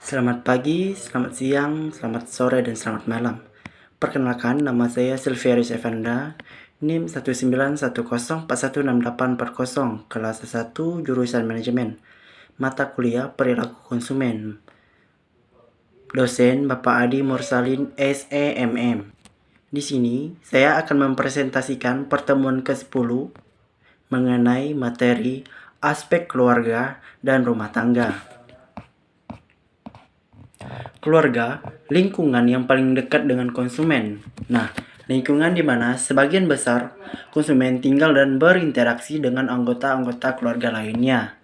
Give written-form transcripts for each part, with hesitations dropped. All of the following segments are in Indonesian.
Selamat pagi, selamat siang, selamat sore, dan selamat malam. Perkenalkan, nama saya Silviarus Evanda, NIM 19104168840, kelas 1, jurusan manajemen, mata kuliah perilaku konsumen. Dosen Bapak Adi Mursalin, SEMM. Di sini, saya akan mempresentasikan pertemuan ke-10 mengenai materi aspek keluarga dan rumah tangga. Keluarga, lingkungan yang paling dekat dengan konsumen. Nah, lingkungan di mana sebagian besar konsumen tinggal dan berinteraksi dengan anggota-anggota keluarga lainnya.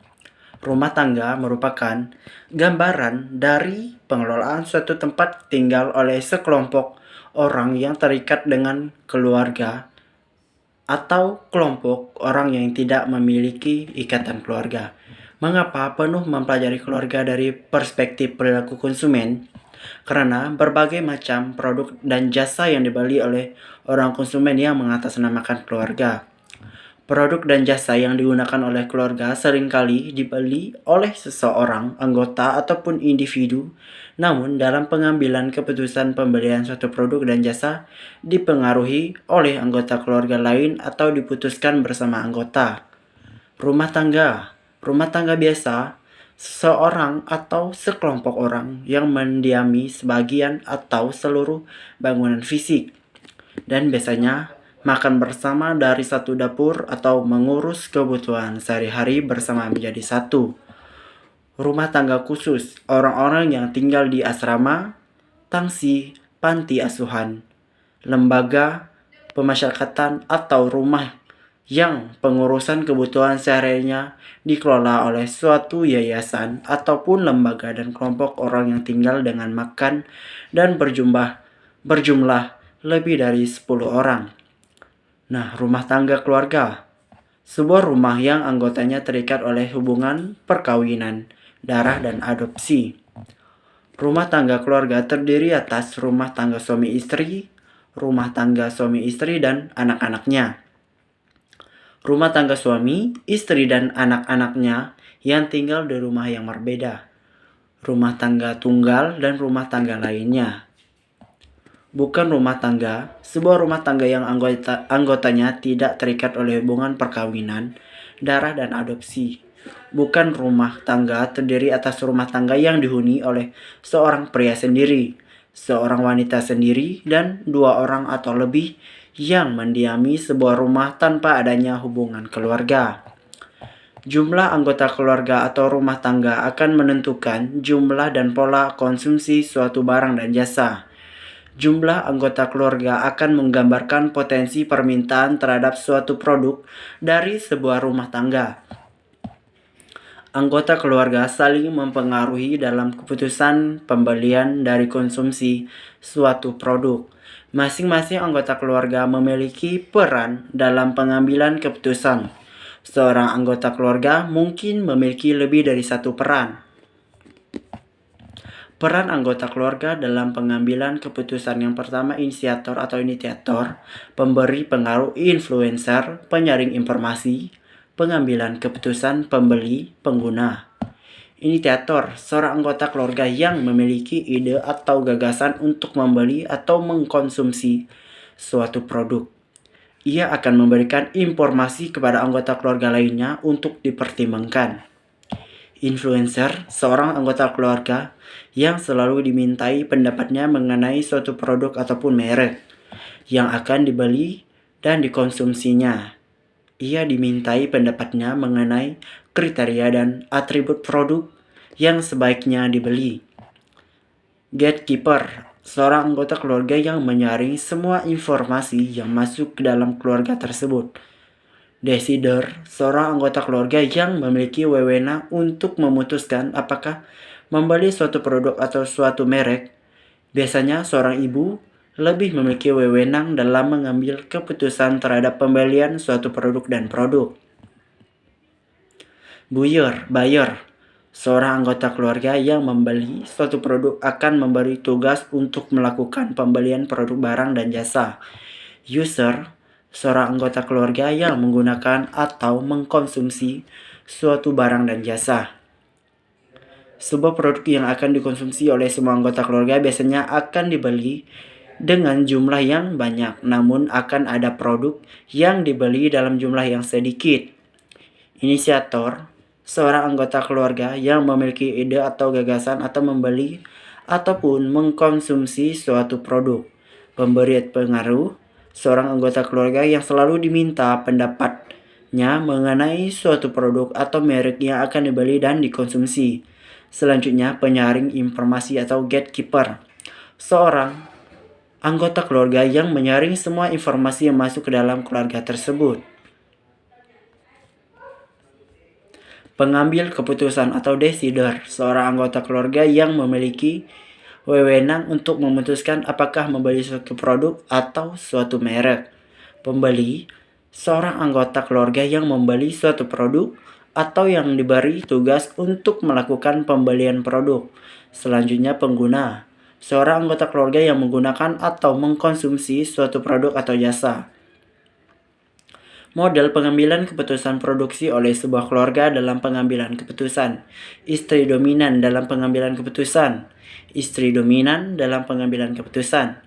Rumah tangga merupakan gambaran dari pengelolaan suatu tempat tinggal oleh sekelompok orang yang terikat dengan keluarga atau kelompok orang yang tidak memiliki ikatan keluarga. Mengapa penuh mempelajari keluarga dari perspektif perilaku konsumen? Karena berbagai macam produk dan jasa yang dibeli oleh orang konsumen yang mengatasnamakan keluarga. Produk dan jasa yang digunakan oleh keluarga seringkali dibeli oleh seseorang, anggota, ataupun individu. Namun, dalam pengambilan keputusan pembelian suatu produk dan jasa dipengaruhi oleh anggota keluarga lain atau diputuskan bersama anggota. Rumah tangga. Rumah tangga biasa seorang atau sekelompok orang yang mendiami sebagian atau seluruh bangunan fisik dan biasanya makan bersama dari satu dapur atau mengurus kebutuhan sehari-hari bersama menjadi satu. Rumah tangga khusus, orang-orang yang tinggal di asrama, tangsi, panti asuhan, lembaga, pemasyarakatan, atau rumah yang pengurusan kebutuhan seharinya dikelola oleh suatu yayasan ataupun lembaga dan kelompok orang yang tinggal dengan makan dan berjumlah lebih dari 10 orang. Nah, rumah tangga keluarga. Sebuah rumah yang anggotanya terikat oleh hubungan perkawinan, darah, dan adopsi. Rumah tangga keluarga terdiri atas rumah tangga suami istri, dan anak-anaknya. Rumah tangga suami, istri, dan anak-anaknya yang tinggal di rumah yang berbeda. Rumah tangga tunggal dan rumah tangga lainnya. Bukan rumah tangga, sebuah rumah tangga yang anggotanya tidak terikat oleh hubungan perkawinan, darah, dan adopsi. Bukan rumah tangga terdiri atas rumah tangga yang dihuni oleh seorang pria sendiri, seorang wanita sendiri, dan dua orang atau lebih yang mendiami sebuah rumah tanpa adanya hubungan keluarga. Jumlah anggota keluarga atau rumah tangga akan menentukan jumlah dan pola konsumsi suatu barang dan jasa. Jumlah anggota keluarga akan menggambarkan potensi permintaan terhadap suatu produk dari sebuah rumah tangga. Anggota keluarga saling mempengaruhi dalam keputusan pembelian dari konsumsi suatu produk. Masing-masing anggota keluarga memiliki peran dalam pengambilan keputusan. Seorang anggota keluarga mungkin memiliki lebih dari satu peran. Peran anggota keluarga dalam pengambilan keputusan yang pertama inisiator atau initiator, pemberi pengaruh influencer, penyaring informasi, pengambilan keputusan pembeli, pengguna. Inisiator, seorang anggota keluarga yang memiliki ide atau gagasan untuk membeli atau mengkonsumsi suatu produk. Ia akan memberikan informasi kepada anggota keluarga lainnya untuk dipertimbangkan. Influencer, seorang anggota keluarga yang selalu dimintai pendapatnya mengenai suatu produk ataupun merek yang akan dibeli dan dikonsumsinya. Ia dimintai pendapatnya mengenai kriteria dan atribut produk yang sebaiknya dibeli. Gatekeeper, seorang anggota keluarga yang menyaring semua informasi yang masuk ke dalam keluarga tersebut. Decider, seorang anggota keluarga yang memiliki wewenang untuk memutuskan apakah membeli suatu produk atau suatu merek. Biasanya seorang ibu lebih memiliki wewenang dalam mengambil keputusan terhadap pembelian suatu produk dan produk. Buyer, seorang anggota keluarga yang membeli suatu produk akan memberi tugas untuk melakukan pembelian produk barang dan jasa. User, seorang anggota keluarga yang menggunakan atau mengkonsumsi suatu barang dan jasa. Sebuah produk yang akan dikonsumsi oleh semua anggota keluarga biasanya akan dibeli dengan jumlah yang banyak, namun akan ada produk yang dibeli dalam jumlah yang sedikit. Inisiator, seorang anggota keluarga yang memiliki ide atau gagasan atau membeli ataupun mengkonsumsi suatu produk. Pemberi pengaruh, seorang anggota keluarga yang selalu diminta pendapatnya mengenai suatu produk atau merek yang akan dibeli dan dikonsumsi. Selanjutnya, penyaring informasi atau gatekeeper. Seorang anggota keluarga yang menyaring semua informasi yang masuk ke dalam keluarga tersebut. Pengambil keputusan atau decider, seorang anggota keluarga yang memiliki wewenang untuk memutuskan apakah membeli suatu produk atau suatu merek. Pembeli, seorang anggota keluarga yang membeli suatu produk atau yang diberi tugas untuk melakukan pembelian produk. Selanjutnya, pengguna, seorang anggota keluarga yang menggunakan atau mengkonsumsi suatu produk atau jasa. Model pengambilan keputusan produksi oleh sebuah keluarga dalam pengambilan keputusan. Istri dominan dalam pengambilan keputusan. Istri dominan dalam pengambilan keputusan.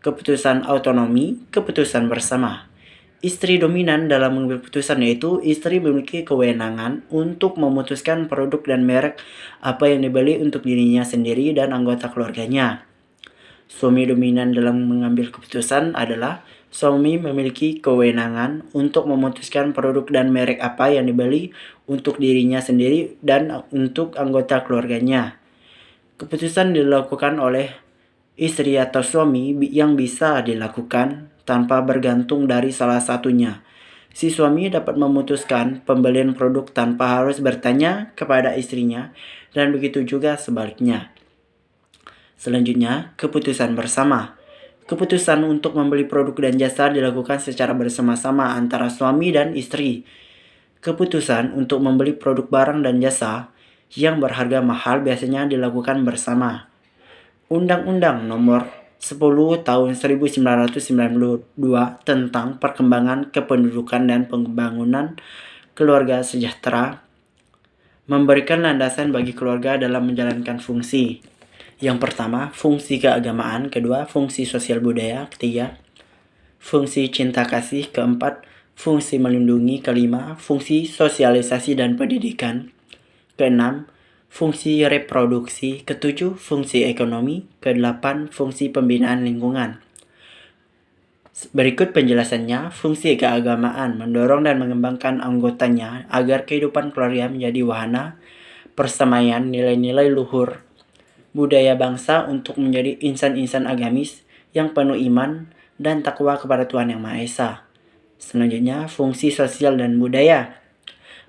Keputusan autonomi, keputusan bersama. Istri dominan dalam mengambil keputusan yaitu istri memiliki kewenangan untuk memutuskan produk dan merek apa yang dibeli untuk dirinya sendiri dan anggota keluarganya. Suami dominan dalam mengambil keputusan adalah suami memiliki kewenangan untuk memutuskan produk dan merek apa yang dibeli untuk dirinya sendiri dan untuk anggota keluarganya. Keputusan dilakukan oleh istri atau suami yang bisa dilakukan tanpa bergantung dari salah satunya. Si suami dapat memutuskan pembelian produk tanpa harus bertanya kepada istrinya dan begitu juga sebaliknya. Selanjutnya, keputusan bersama. Keputusan untuk membeli produk dan jasa dilakukan secara bersama-sama antara suami dan istri. Keputusan untuk membeli produk barang dan jasa yang berharga mahal biasanya dilakukan bersama. Undang-Undang Nomor 10 Tahun 1992 tentang Perkembangan Kependudukan dan Pembangunan Keluarga Sejahtera memberikan landasan bagi keluarga dalam menjalankan fungsi. Yang pertama, fungsi keagamaan. Kedua, fungsi sosial budaya. Ketiga, fungsi cinta kasih. Keempat, fungsi melindungi. Kelima, fungsi sosialisasi dan pendidikan. Keenam, fungsi reproduksi. Ketujuh, fungsi ekonomi. Kedelapan, fungsi pembinaan lingkungan. Berikut penjelasannya. Fungsi keagamaan mendorong dan mengembangkan anggotanya agar kehidupan keluarga menjadi wahana persemaian nilai-nilai luhur budaya bangsa untuk menjadi insan-insan agamis yang penuh iman dan takwa kepada Tuhan Yang Maha Esa. Selanjutnya, fungsi sosial dan budaya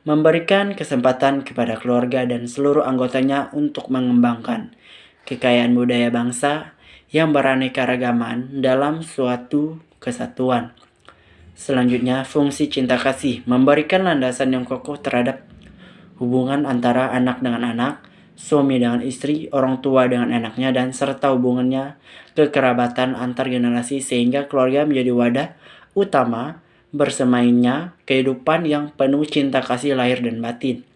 memberikan kesempatan kepada keluarga dan seluruh anggotanya untuk mengembangkan kekayaan budaya bangsa yang beraneka-ragaman dalam suatu kesatuan. Selanjutnya, fungsi cinta kasih memberikan landasan yang kokoh terhadap hubungan antara anak dengan anak, suami dengan istri, orang tua dengan anaknya, dan serta hubungannya kekerabatan antar generasi sehingga keluarga menjadi wadah utama bersemainnya kehidupan yang penuh cinta kasih lahir dan batin.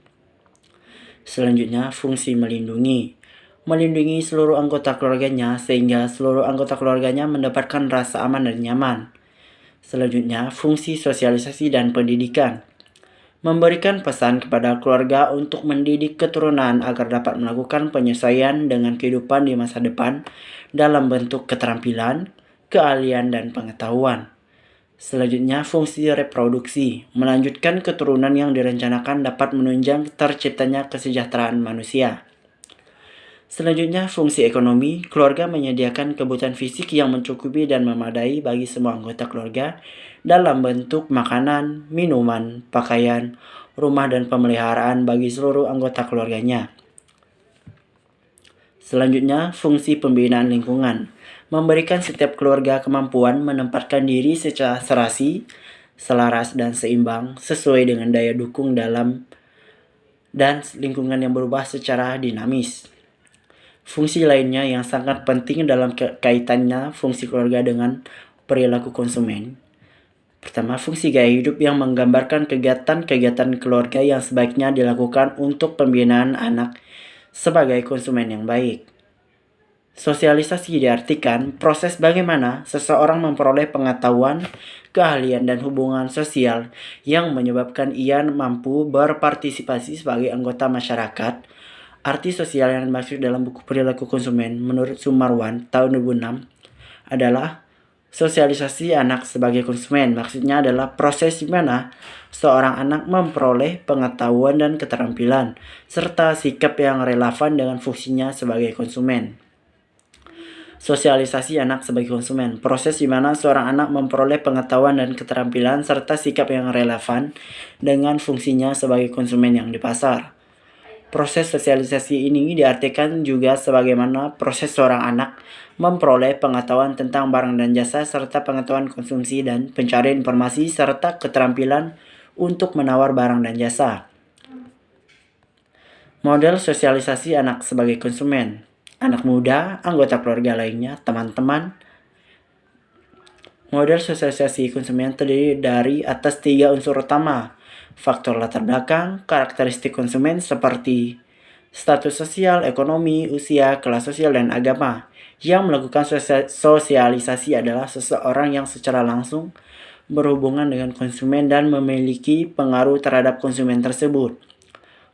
Selanjutnya, fungsi melindungi. Melindungi seluruh anggota keluarganya sehingga seluruh anggota keluarganya mendapatkan rasa aman dan nyaman. Selanjutnya, fungsi sosialisasi dan pendidikan. Memberikan pesan kepada keluarga untuk mendidik keturunan agar dapat melakukan penyesuaian dengan kehidupan di masa depan dalam bentuk keterampilan, keahlian, dan pengetahuan. Selanjutnya, fungsi reproduksi. Melanjutkan keturunan yang direncanakan dapat menunjang terciptanya kesejahteraan manusia. Selanjutnya, fungsi ekonomi. Keluarga menyediakan kebutuhan fisik yang mencukupi dan memadai bagi semua anggota keluarga dalam bentuk makanan, minuman, pakaian, rumah, dan pemeliharaan bagi seluruh anggota keluarganya. Selanjutnya, fungsi pembinaan lingkungan. Memberikan setiap keluarga kemampuan menempatkan diri secara serasi, selaras, dan seimbang sesuai dengan daya dukung dalam dan lingkungan yang berubah secara dinamis. Fungsi lainnya yang sangat penting dalam kaitannya fungsi keluarga dengan perilaku konsumen. Pertama, fungsi gaya hidup yang menggambarkan kegiatan-kegiatan keluarga yang sebaiknya dilakukan untuk pembinaan anak sebagai konsumen yang baik. Sosialisasi diartikan proses bagaimana seseorang memperoleh pengetahuan, keahlian, dan hubungan sosial yang menyebabkan ia mampu berpartisipasi sebagai anggota masyarakat. Arti sosial yang dimaksud dalam buku Perilaku Konsumen menurut Sumarwan tahun 2006 adalah sosialisasi anak sebagai konsumen. Maksudnya adalah proses di mana seorang anak memperoleh pengetahuan dan keterampilan serta sikap yang relevan dengan fungsinya sebagai konsumen. Sosialisasi anak sebagai konsumen, proses di mana seorang anak memperoleh pengetahuan dan keterampilan serta sikap yang relevan dengan fungsinya sebagai konsumen yang di pasar. Proses sosialisasi ini diartikan juga sebagaimana proses seorang anak memperoleh pengetahuan tentang barang dan jasa serta pengetahuan konsumsi dan pencarian informasi serta keterampilan untuk menawar barang dan jasa. Model sosialisasi anak sebagai konsumen. Anak muda, anggota keluarga lainnya, teman-teman. Model sosialisasi konsumen terdiri dari atas 3 unsur utama. Faktor latar belakang, karakteristik konsumen seperti status sosial, ekonomi, usia, kelas sosial, dan agama. Yang melakukan sosialisasi adalah seseorang yang secara langsung berhubungan dengan konsumen dan memiliki pengaruh terhadap konsumen tersebut.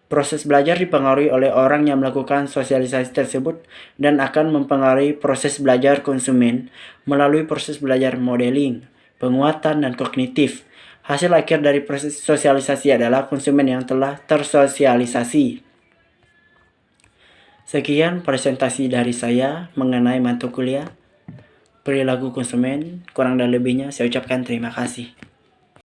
Proses belajar dipengaruhi oleh orang yang melakukan sosialisasi tersebut dan akan mempengaruhi proses belajar konsumen melalui proses belajar modeling, penguatan, dan kognitif. Hasil akhir dari proses sosialisasi adalah konsumen yang telah tersosialisasi. Sekian presentasi dari saya mengenai mata kuliah Perilaku Konsumen. Kurang dan lebihnya saya ucapkan terima kasih.